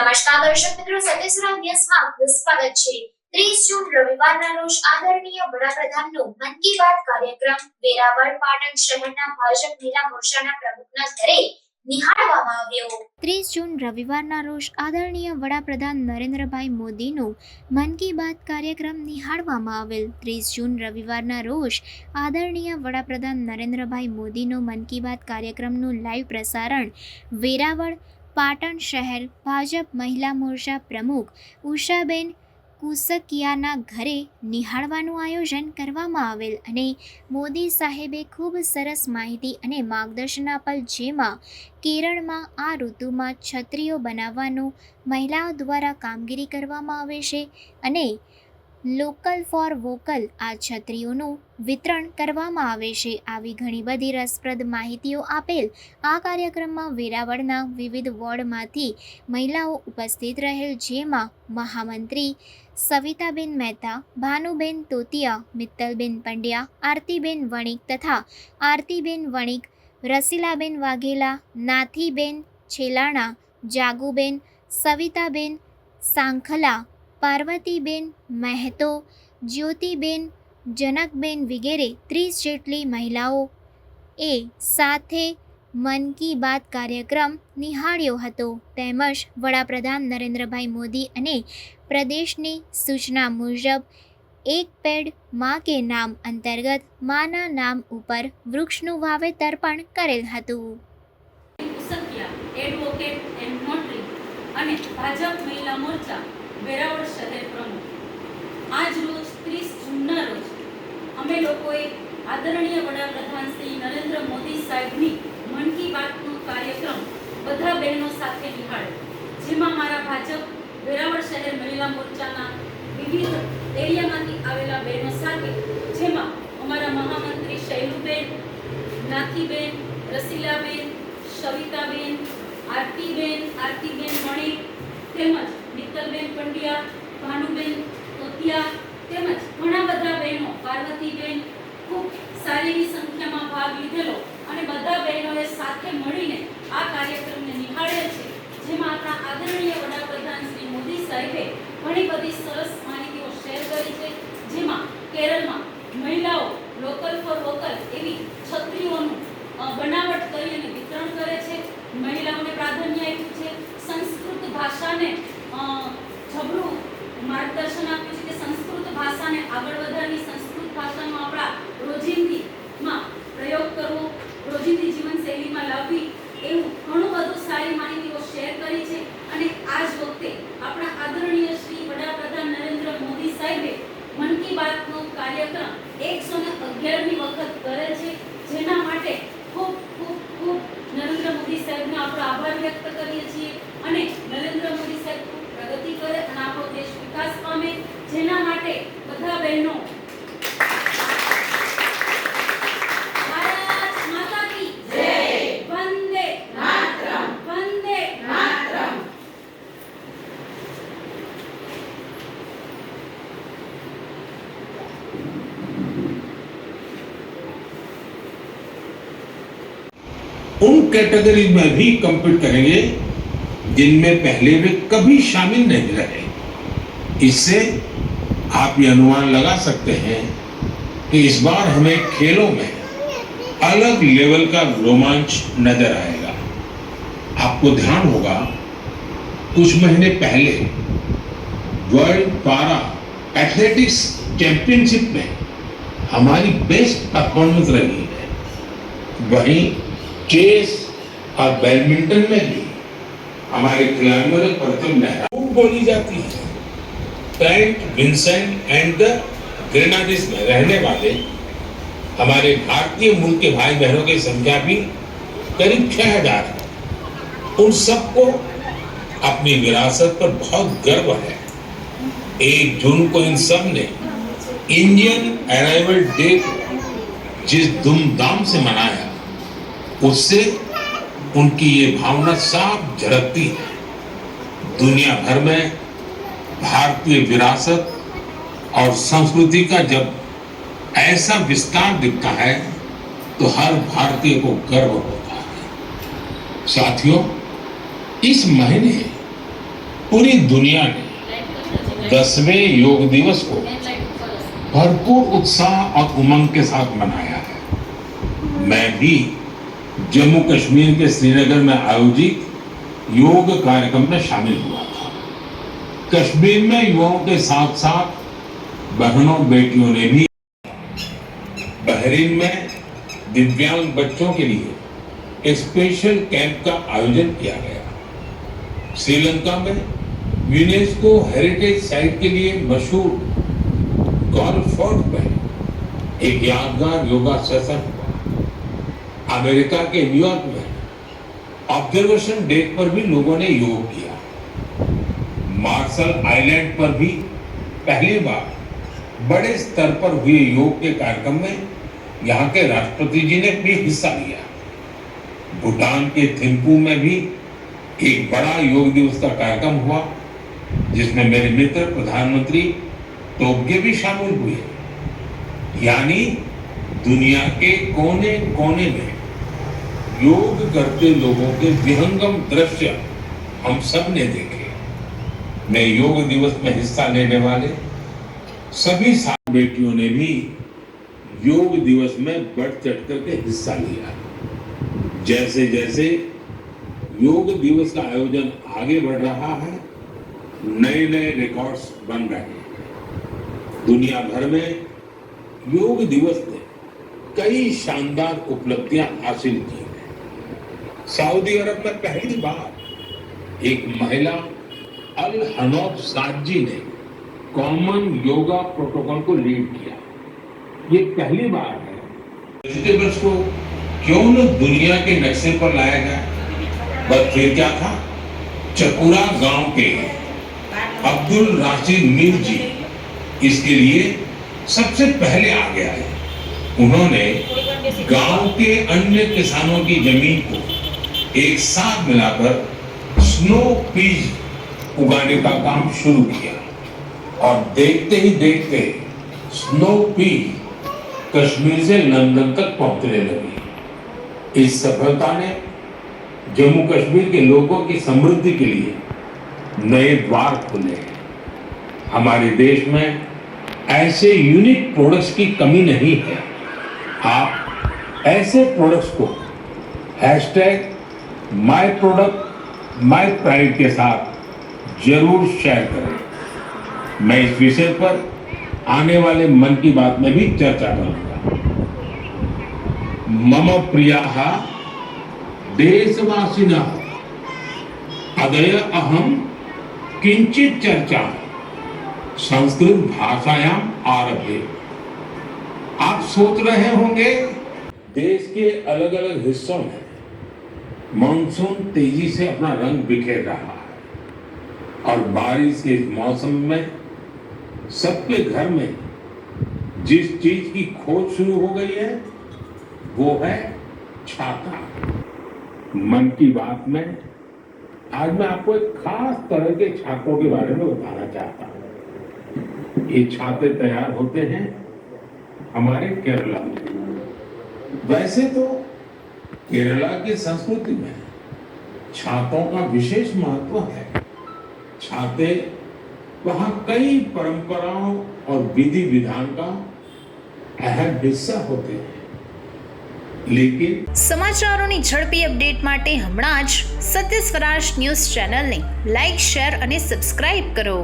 નમસ્કાર દર્શક મિત્રો, સત્યસુરા ન્યૂઝમાં આપનું સ્વાગત છે। 30 જૂન રવિવારના રોજ આદરણીય વડાપ્રધાનનો મન કી બાત કાર્યક્રમ વેરાવળ પાટણ શહેરના ભાજપ મહિલા મોરચાના પ્રમુખના ઘરે નિહાળવામાં આવ્યો। 30 જૂન રવિવારના રોજ આદરણીય વડાપ્રધાન નરેન્દ્રભાઈ મોદીનો મન કી બાત કાર્યક્રમ નિહાળવામાં આવેલ। 30 જૂન રવિવારના રોજ આદરણીય વડાપ્રધાન નરેન્દ્રભાઈ મોદીનો મન કી બાત કાર્યક્રમનું લાઈવ પ્રસારણ વેરાવળ પાટણ શહેર ભાજપ મહિલા મોરચા પ્રમુખ ઉષાબેન કુસકિયાના ઘરે નિહાળવાનું આયોજન કરવામાં આવેલ અને મોદી સાહેબે ખૂબ સરસ માહિતી અને માર્ગદર્શન આપેલ, જેમાં કેરળમાં આ ઋતુમાં છત્રીઓ બનાવવાનું મહિલાઓ દ્વારા કામગીરી કરવામાં આવે છે અને લોકલ ફોર વોકલ આ છત્રીઓનું વિતરણ કરવામાં આવે છે। આવી ઘણી બધી રસપ્રદ માહિતીઓ આપેલ આ કાર્યક્રમમાં વેરાવળના વિવિધ વોર્ડમાંથી મહિલાઓ ઉપસ્થિત રહેલ, જેમાં મહામંત્રી સવિતાબેન મહેતા, ભાનુબેન તોતિયા, મિત્તલબેન પંડ્યા, આરતીબેન વણિક તથા આરતીબેન વણિક, રસીલાબેન વાઘેલા, નાથીબેન છેલાણા, જાગુબેન, સવિતાબેન સાંખલા, પાર્વતીબેન મહેતો, જ્યોતિબેન, જનકબેન વગેરે 30 જેટલી મહિલાઓ એ સાથે મન કી બાત કાર્યક્રમ નિહાળ્યો હતો। તેમજ વડાપ્રધાન નરેન્દ્રભાઈ મોદી અને પ્રદેશની સૂચના મુજબ એક પેડ માં કે નામ અંતર્ગત માના નામ ઉપર વૃક્ષનું વાવેતર પણ કરેલ હતું। એડવોકેટ એન્ડ નોટરી અને ભાજપ મહિલા મોરચા વેરાવળ શહેર પ્રમુખ, આજ રોજ 30 જૂનના રોજ અમે લોકોએ આદરણીય વડાપ્રધાન શ્રી નરેન્દ્ર મોદી સાહેબની મન કી બાતનો કાર્યક્રમ બધા બહેનો સાથે નિહાળ્યો, જેમાં મારા ભાજપ વેરાવળ શહેર મહિલા મોરચાના વિવિધ એરિયામાંથી આવેલા બહેનો સાથે, જેમાં અમારા મહામંત્રી શૈલુબેન, નાથીબેન, રસીલાબેન, સવિતાબેન, આરતીબેન વણિક, તેમજ મિત્તલબેન પંડ્યા, ભાનુબેન તોતિયા, તેમજ ઘણા બધા બહેનો, પાર્વતીબેન, ખૂબ સારી એવી સંખ્યામાં ભાગ લીધેલો અને બધા બહેનોએ સાથે મળીને આ કાર્યક્રમને નિહાળેલ છે, જેમાં આપણા આદરણીય વડાપ્રધાન શ્રી મોદી સાહેબે ઘણી બધી સરસ માહિતીઓ શેર કરી છે, જેમાં કેરળમાં મહિલાઓ લોકલ ફોર વોકલ એવી છત્રીઓનું બનાવટ કરી અને વિતરણ કરે છે, મહિલાઓને પ્રાધાન્ય આપ્યું છે, સંસ્કૃત ભાષાને જબરું માર્ગદર્શન આપ્યું છે કે સંસ્કૃત ભાષાને આગળ વધારવી, સંસ્કૃત ભાષાનો આપણા રોજિંદીમાં પ્રયોગ કરવો, રોજિંદી જીવનશૈલીમાં લાવવી, એવું ઘણું બધું સારી માહિતીઓ શેર કરી છે। અને આ જ વખતે આપણા આદરણીય શ્રી વડાપ્રધાન નરેન્દ્ર મોદી સાહેબે મન કી બાતનો કાર્યક્રમ 111મી વખત કરે છે, જેના માટે ખૂબ ખૂબ ખૂબ નરેન્દ્ર મોદી સાહેબનો આપણો આભાર વ્યક્ત કરીએ છીએ અને નરેન્દ્ર મોદી સાહેબ ખૂબ પ્રગતિ કરે અને આપણો દેશ વિકાસ પામે, જેના માટે બધા બહેનો ભારત માતા કી જય, વંદે માતરમ, વંદે માતરમ। उन कैटेगरी में भी कम्पीट करेंगे जिनमें पहले वे कभी शामिल नहीं रहे। इससे आप ये अनुमान लगा सकते हैं कि इस बार हमें खेलों में अलग लेवल का रोमांच नजर आएगा। आपको ध्यान होगा, कुछ महीने पहले वर्ल्ड पारा एथलेटिक्स चैंपियनशिप में हमारी बेस्ट परफॉर्मेंस रही है। वहीं चेस और बैडमिंटन में भी हमारे खिलाड़ियों ने प्रथम लहरा बोली जाती है। सेंट विंसेंट एंड द ग्रेनाडीज में रहने वाले हमारे भारतीय मूल के भाई बहनों की संख्या भी करीब 6000 है। उन सबको अपनी विरासत पर बहुत गर्व है। 1 जून को इन सब ने इंडियन अराइवल डे को जिस धूमधाम से मनाया, उससे उनकी ये भावना साफ झलकती है। दुनिया भर में भारतीय विरासत और संस्कृति का जब ऐसा विस्तार दिखता है तो हर भारतीय को गर्व होता है। साथियों, इस महीने पूरी दुनिया ने 10वें योग दिवस को भरपूर उत्साह और उमंग के साथ मनाया है। मैं भी जम्मू कश्मीर के श्रीनगर में आयोजित योग कार्यक्रम में शामिल हुआ था। कश्मीर में युवाओं के साथ साथ बहनों बेटियों ने भी बहरीन में दिव्यांग बच्चों के लिए एक स्पेशल कैंप का आयोजन किया गया। श्रीलंका में यूनेस्को हेरिटेज साइट के लिए मशहूर गोल्फ फोर्ट में एक यादगार योगा सेशन हुआ। अमेरिका के न्यूयॉर्क में ऑब्जर्वेशन डेक पर भी लोगों ने योग किया। मार्शल आइलैंड पर भी पहली बार बड़े स्तर पर हुए योग के कार्यक्रम में यहाँ के राष्ट्रपति जी ने भी हिस्सा लिया। भूटान के थिम्पू में भी एक बड़ा योग दिवस का कार्यक्रम हुआ, जिसमें मेरे मित्र प्रधानमंत्री तोब्गे भी शामिल हुए। यानी दुनिया के कोने कोने में योग करते लोगों के विहंगम दृश्य हम सब ने देखे। मैं योग दिवस में हिस्सा लेने वाले सभी सात बेटियों ने भी योग दिवस में बढ़ चढ़ करके हिस्सा लिया। जैसे जैसे योग दिवस का आयोजन आगे बढ़ रहा है, नए नए रिकॉर्ड्स बन रहे हैं। दुनिया भर में योग दिवस ने कई शानदार उपलब्धियां हासिल की हैं। सऊदी अरब में पहली बार एक महिला अल हनौफ साजी ने कॉमन योगा प्रोटोकॉल को लीड किया। ये पहली बार है। वेजिटेबल्स को क्यों न दुनिया के नक्शे पर लाया जाए। बस फिर क्या था, चकुरा गांव के अब्दुल राशिद मीर जी इसके लिए सबसे पहले आगे आए। उन्होंने गांव के अन्य किसानों की जमीन को एक साथ मिलाकर स्नो पीज उगाने का काम शुरू किया और देखते ही देखते स्नो पीज कश्मीर से लंदन तक पहुंचने लगी। इस सफलता ने जम्मू कश्मीर के लोगों की समृद्धि के लिए नए द्वार खोले हैं। हमारे देश में ऐसे यूनिक प्रोडक्ट्स की कमी नहीं है। आप ऐसे प्रोडक्ट्स को #myproductmypride के साथ जरूर शेयर करें। मैं इस विषय पर आने वाले मन की बात में भी चर्चा करूंगा। मम प्रियाः देशवासिनः अद्य अहम किंचित चर्चा संस्कृत भाषायाम आरभे। आप सोच रहे होंगे, देश के अलग अलग हिस्सों में मानसून तेजी से अपना रंग बिखेर रहा है और बारिश के इस मौसम में सबके घर में जिस चीज की खोज शुरू हो गई है वो है छाता। मन की बात में आज मैं आपको एक खास तरह के छातों के बारे में बताना चाहता हूं। ये छाते तैयार होते हैं हमारे केरला में। वैसे तो केरला की संस्कृति में छातों का विशेष महत्व है। छाते वहां कई परंपराओं और विधि विधान का अहम हिस्सा होते हैं। लेकिन સમાચારોની ઝડપી અપડેટ માટે હમણાં જ સત્ય સ્વરાજ ન્યૂઝ ચેનલને લાઇક, શેર અને સબસ્ક્રાઇબ કરો।